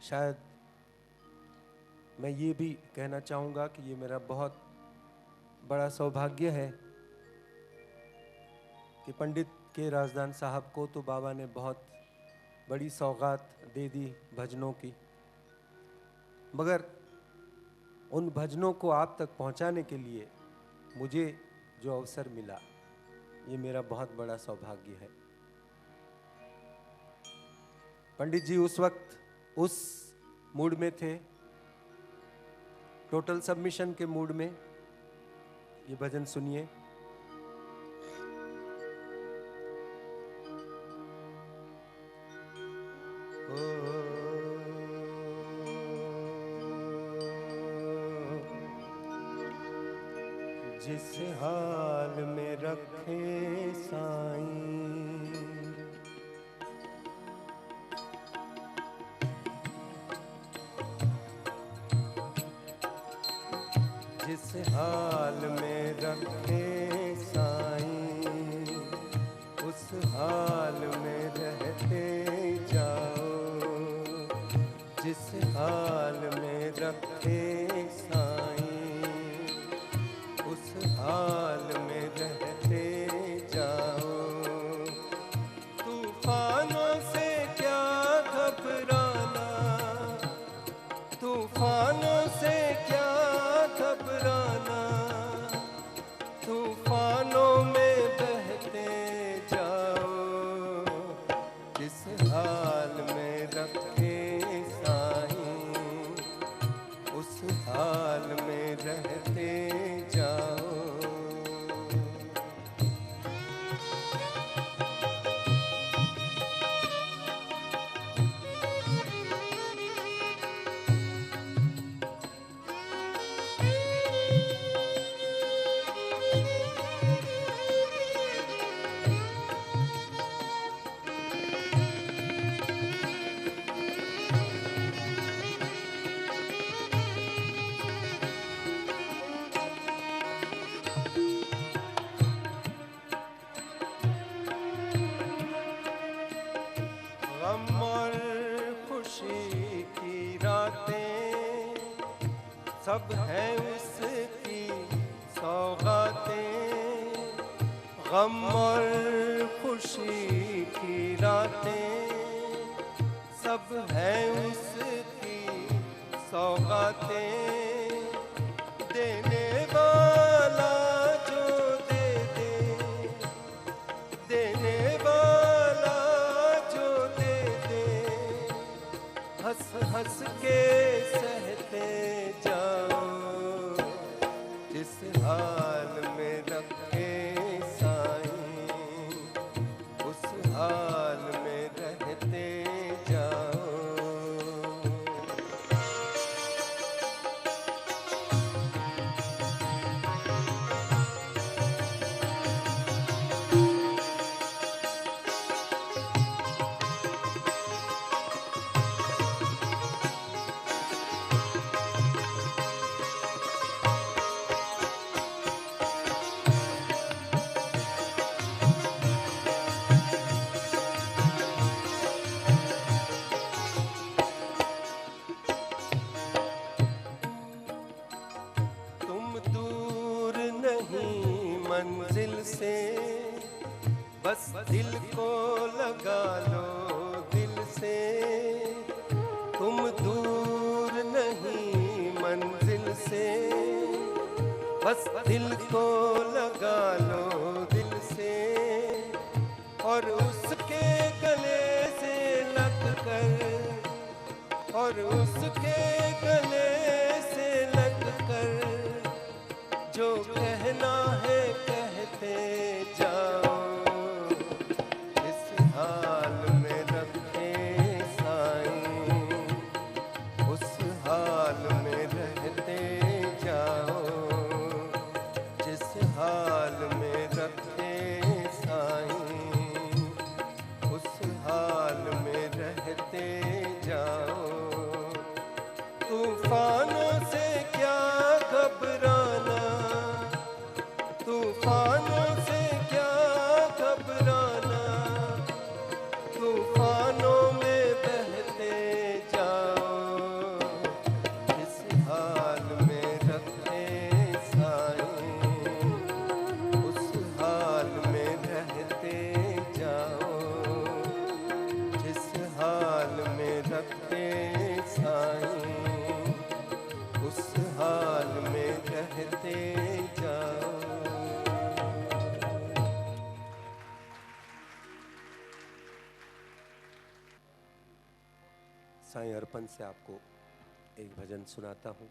शायद मैं ये भी कहना चाहूँगा कि ये मेरा बहुत बड़ा सौभाग्य है कि पंडित के राजदान साहब को तो बाबा ने बहुत बड़ी सौगात दे दी भजनों की, मगर उन भजनों को आप तक पहुंचाने के लिए मुझे जो अवसर मिला, ये मेरा बहुत बड़ा सौभाग्य है। पंडित जी उस वक्त उस मूड में थे, टोटल सबमिशन के मूड में। ये भजन सुनिए। जिस हाल में रखे साईं, जिस हाल में रखे साईं, उस हाल में रहते जाओ। जिस हाल में रखे साईं, उस हाल में रहते जाओ। तूफानों से क्या घबराना, तूफानों से क्या घबराना, तूफानों में बहते जाओ। जिस हाल में रखे साईं, उस हाल में रहते जाओ। गम और खुशी की रातें सब है उसकी सौगातें। गम और खुशी की रातें सब है उसकी सौगातें। देने वाला जो दे दे, देने वाला जो दे दे, हंस हंस के सहते जाओ। जिस हाल में रखे साईं, उस हाल में रहते जाओ। मंजिल से बस दिल को लगा लो दिल से। तुम दूर नहीं मंजिल से, बस दिल को लगा लो दिल से। और उसके गले से लग कर, और उसके गले से लग कर, जो कहना है कहते जाओ। इस हाल में रखे साईं, उस हाल में रहते जाओ। जिस हाल में रखे साईं, उस हाल में रहते जाओ। तूफानों से क्या घबराना, तूफानों से रखे साईं, उस हाल में रहते जाओ। साईं अर्पण से आपको एक भजन सुनाता हूँ।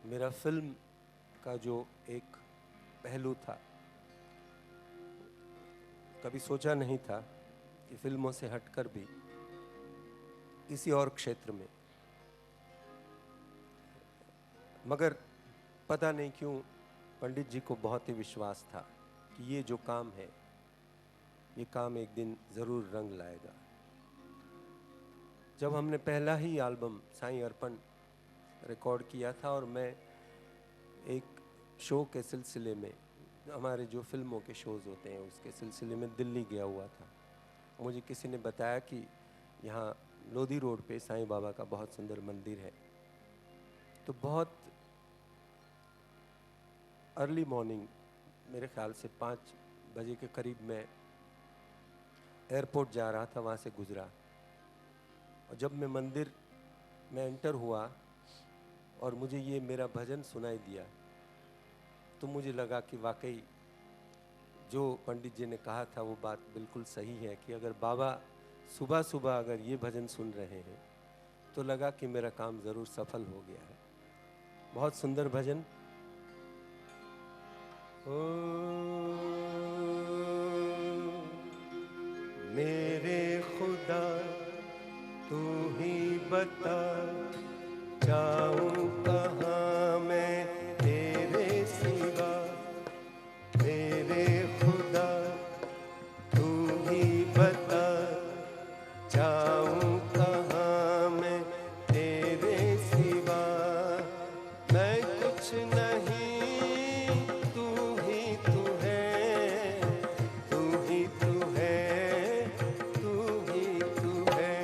मेरा फिल्म का जो एक पहलू था, कभी सोचा नहीं था कि फिल्मों से हटकर भी किसी और क्षेत्र में, मगर पता नहीं क्यों पंडित जी को बहुत ही विश्वास था कि ये जो काम है, ये काम एक दिन ज़रूर रंग लाएगा। जब हमने पहला ही एल्बम साईं अर्पण रिकॉर्ड किया था और मैं एक शो के सिलसिले में, हमारे जो फिल्मों के शोज़ होते हैं उसके सिलसिले में दिल्ली गया हुआ था, मुझे किसी ने बताया कि यहाँ लोधी रोड पे साईं बाबा का बहुत सुंदर मंदिर है। तो बहुत अर्ली मॉर्निंग, मेरे ख्याल से 5 बजे के करीब मैं एयरपोर्ट जा रहा था, वहाँ से गुजरा, और जब मैं मंदिर में एंटर हुआ और मुझे ये मेरा भजन सुनाई दिया, तो मुझे लगा कि वाकई जो पंडित जी ने कहा था वो बात बिल्कुल सही है कि अगर बाबा सुबह सुबह अगर ये भजन सुन रहे हैं तो लगा कि मेरा काम ज़रूर सफल हो गया है। बहुत सुंदर भजन। ओ मेरे खुदा तू ही बता, जाऊं कहाँ मैं तेरे सिवा। मेरे खुदा तू ही बता, जाऊं कहाँ मैं तेरे सिवा। मैं कुछ नहीं, तू ही तू है, तू ही तू है, तू ही तू है।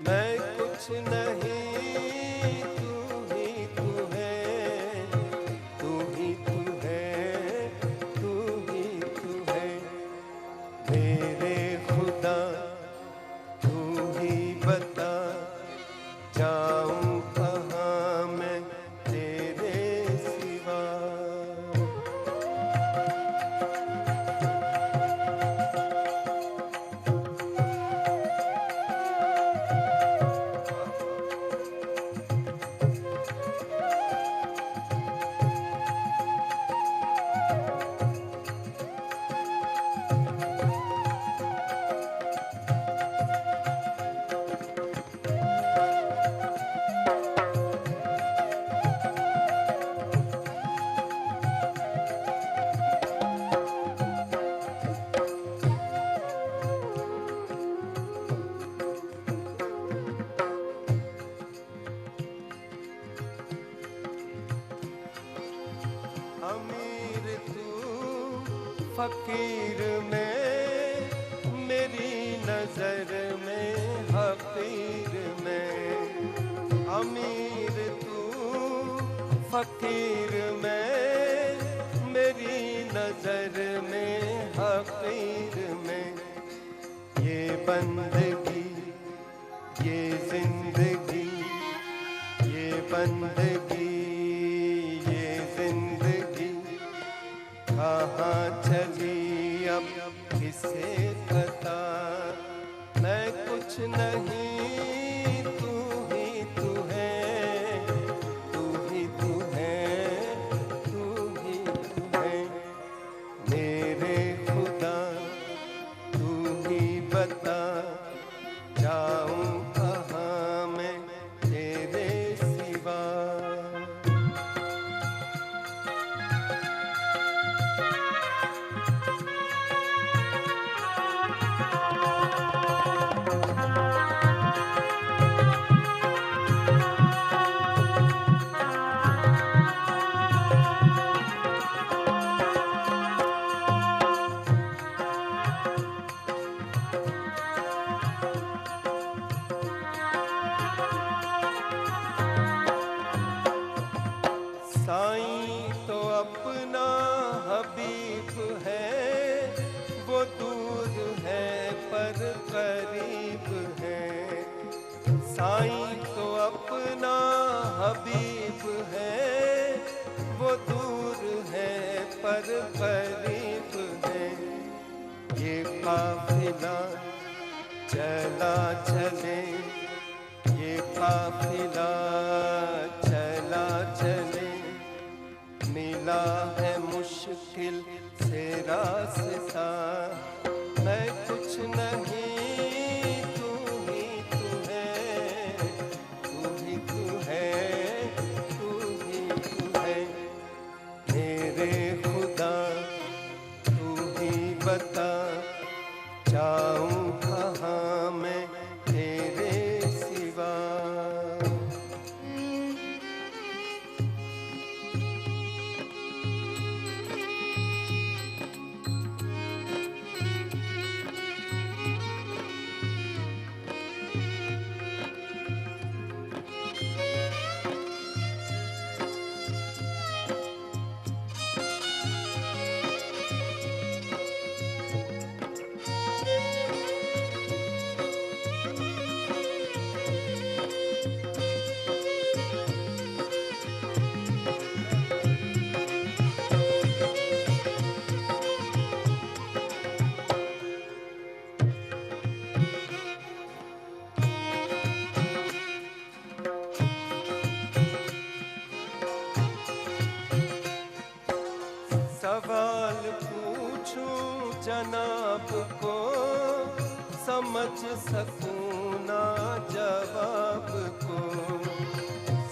मैं कुछ नहीं, फकीर में मेरी नजर में, हकीर में अमीर तू, फकीर में मेरी नजर में, हकीर में। ये बंदगी, ये जिंदगी, ये बंदगी, ये जिंदगी कहाँ चली अब किसे पता। मैं कुछ नहीं, तू ही तू है, तू ही तू है, तू ही तू है। मेरे खुदा तू ही बता, जाऊं कहाँ मैं तेरे सिवा। अपना हबीब है, वो दूर है पर करीब है। ये काफिला चला चले, ये काफिला चला चले, मिला है मुश्किल से रास्ता। मैं कुछ नहीं, तू ही तू है, तू ही तू है, तू ही तू है। मेरे खुदा तू ही बता, जाऊं कहाँ मैं तेरे सिवा। सवाल पूछूं जनाब को, समझ सकूं ना जवाब को।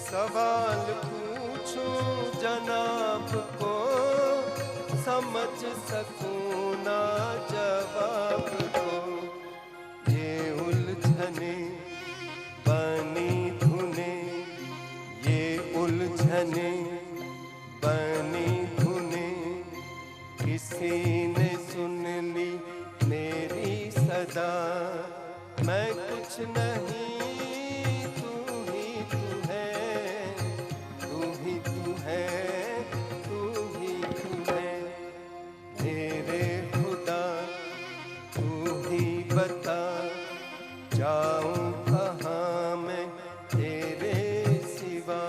सवाल पूछूं जनाब को, समझ सकूं ना जवाब को। ये उलझने बनी धुने, ये उलझने बनी धुने, किसी ने सुन ली मेरी सदा। मैं कुछ नहीं, तू ही तू है, तू ही तू है, तू ही तू है। मेरे खुदा तू ही बता, जाऊं कहाँ मैं तेरे सिवा।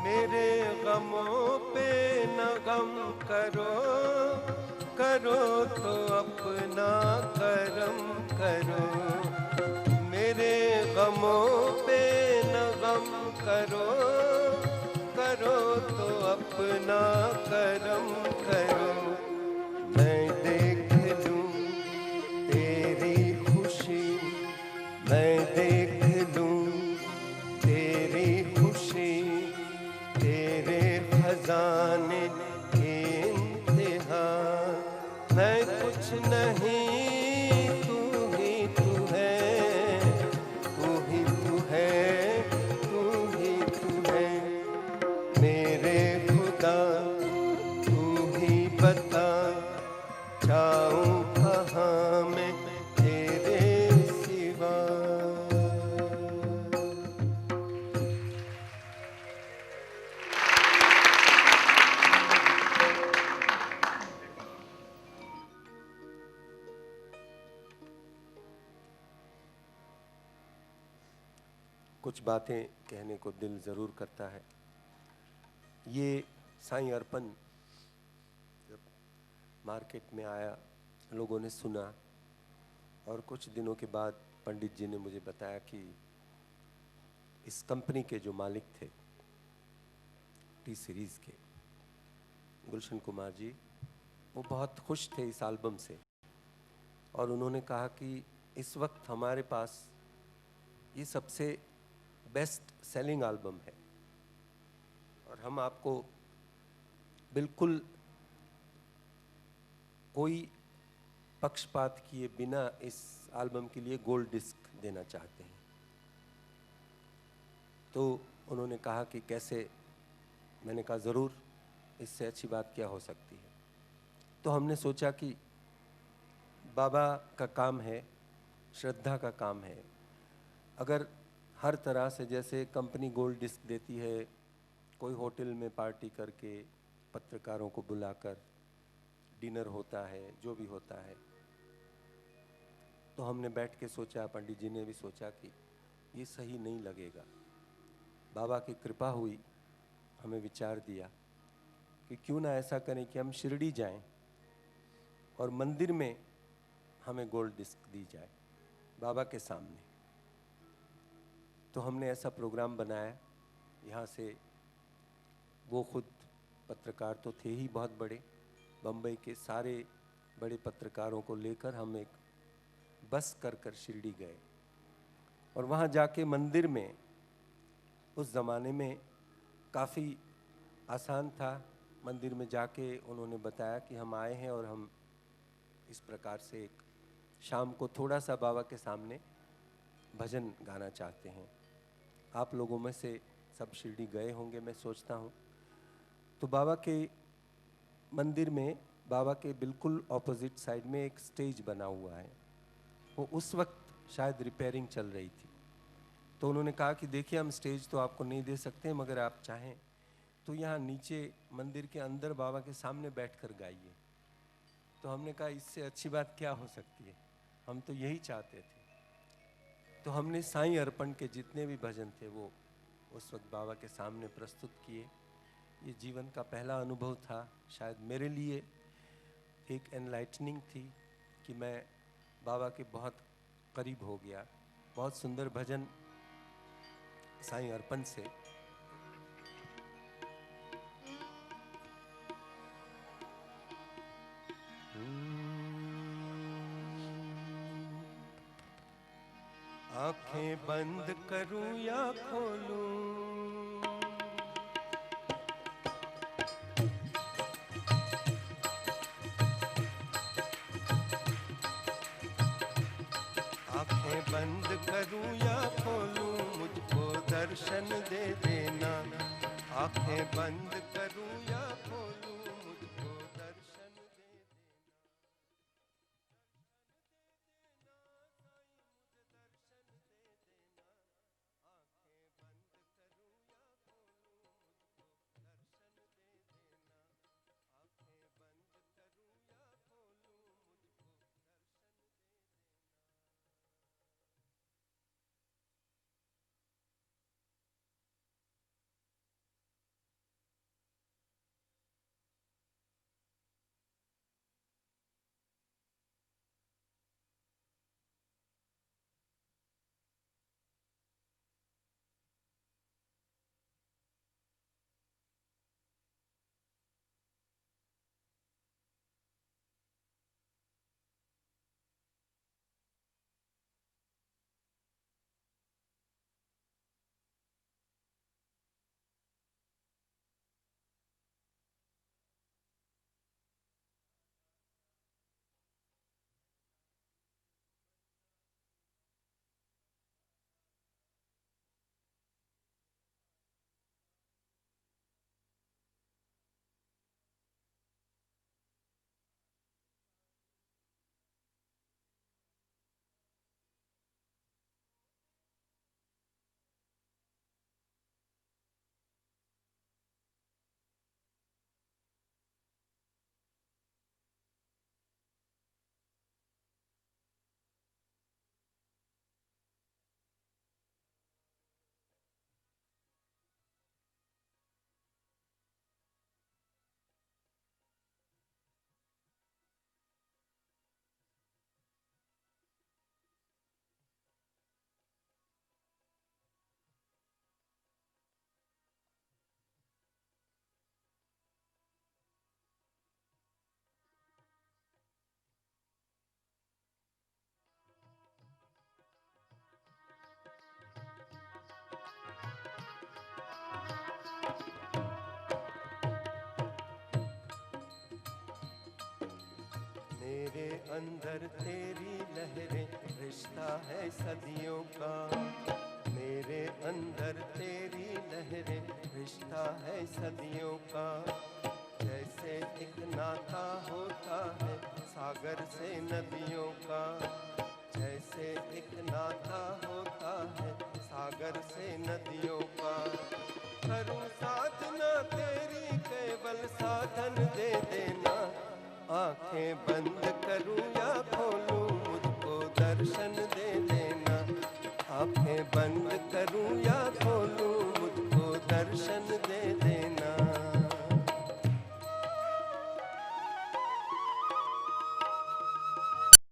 मेरे गमों पे न गम करो, करो तो अपना करम करो। मेरे गमों पे न गम करो, करो तो अपना करम करो। मैं देख लूं तेरी खुशी, मैं देख लूं तेरी खुशी, तेरे खजाने की इंतहा। मैं कुछ नहीं, तू ही तू है, तू ही तू है, तू ही तू है। मेरे खुदा तू ही बता, जाऊं कहाँ मैं तेरे सिवा। कुछ बातें कहने को दिल ज़रूर करता है। ये साईं अर्पण जब मार्केट में आया, लोगों ने सुना, और कुछ दिनों के बाद पंडित जी ने मुझे बताया कि इस कंपनी के जो मालिक थे टी सीरीज़ के, गुलशन कुमार जी, वो बहुत खुश थे इस एल्बम से। और उन्होंने कहा कि इस वक्त हमारे पास ये सबसे बेस्ट सेलिंग एल्बम है और हम आपको बिल्कुल कोई पक्षपात किए बिना इस एल्बम के लिए गोल्ड डिस्क देना चाहते हैं। तो उन्होंने कहा कि कैसे, मैंने कहा ज़रूर, इससे अच्छी बात क्या हो सकती है। तो हमने सोचा कि बाबा का काम है, श्रद्धा का काम है। अगर हर तरह से, जैसे कंपनी गोल्ड डिस्क देती है, कोई होटल में पार्टी करके पत्रकारों को बुलाकर डिनर होता है, जो भी होता है, तो हमने बैठ के सोचा, पंडित जी ने भी सोचा कि ये सही नहीं लगेगा। बाबा की कृपा हुई, हमें विचार दिया कि क्यों ना ऐसा करें कि हम शिरडी जाएं और मंदिर में हमें गोल्ड डिस्क दी जाए बाबा के सामने। तो हमने ऐसा प्रोग्राम बनाया। यहाँ से वो खुद पत्रकार तो थे ही बहुत बड़े, बम्बई के सारे बड़े पत्रकारों को लेकर हम एक बस कर शिरडी गए और वहाँ जाके मंदिर में, उस ज़माने में काफ़ी आसान था, मंदिर में जाके उन्होंने बताया कि हम आए हैं और हम इस प्रकार से एक शाम को थोड़ा सा बाबा के सामने भजन गाना चाहते हैं। आप लोगों में से सब शिरडी गए होंगे, मैं सोचता हूँ। तो बाबा के मंदिर में, बाबा के बिल्कुल ऑपोजिट साइड में एक स्टेज बना हुआ है। वो उस वक्त शायद रिपेयरिंग चल रही थी। तो उन्होंने कहा कि देखिए, हम स्टेज तो आपको नहीं दे सकते, मगर आप चाहें तो यहाँ नीचे मंदिर के अंदर बाबा के सामने बैठकर गाइए। तो हमने कहा इससे अच्छी बात क्या हो सकती है, हम तो यही चाहते थे। तो हमने साईं अर्पण के जितने भी भजन थे वो उस वक्त बाबा के सामने प्रस्तुत किए। ये जीवन का पहला अनुभव था, शायद मेरे लिए एक एनलाइटनिंग थी कि मैं बाबा के बहुत करीब हो गया। बहुत सुंदर भजन साईं अर्पण से। आंखें बंद करूं या खोलूं, आंखें बंद करूं या खोलूं, मुझको दर्शन दे देना। आंखें बंद करूं या खोलूं, मुझको दर्शन दे देना। अंदर तेरी लहरें, रिश्ता है सदियों का। मेरे अंदर तेरी लहरें, रिश्ता है सदियों का। जैसे एक नाता होता है सागर से नदियों का, जैसे एक नाता होता है सागर से नदियों का। करूं साधना तेरी केवल साधन दे देना, आंखें बंद करूं या खोलूं मुझको दर्शन दे देना। आंखें बंद करूं या खोलूं मुझको दर्शन दे देना।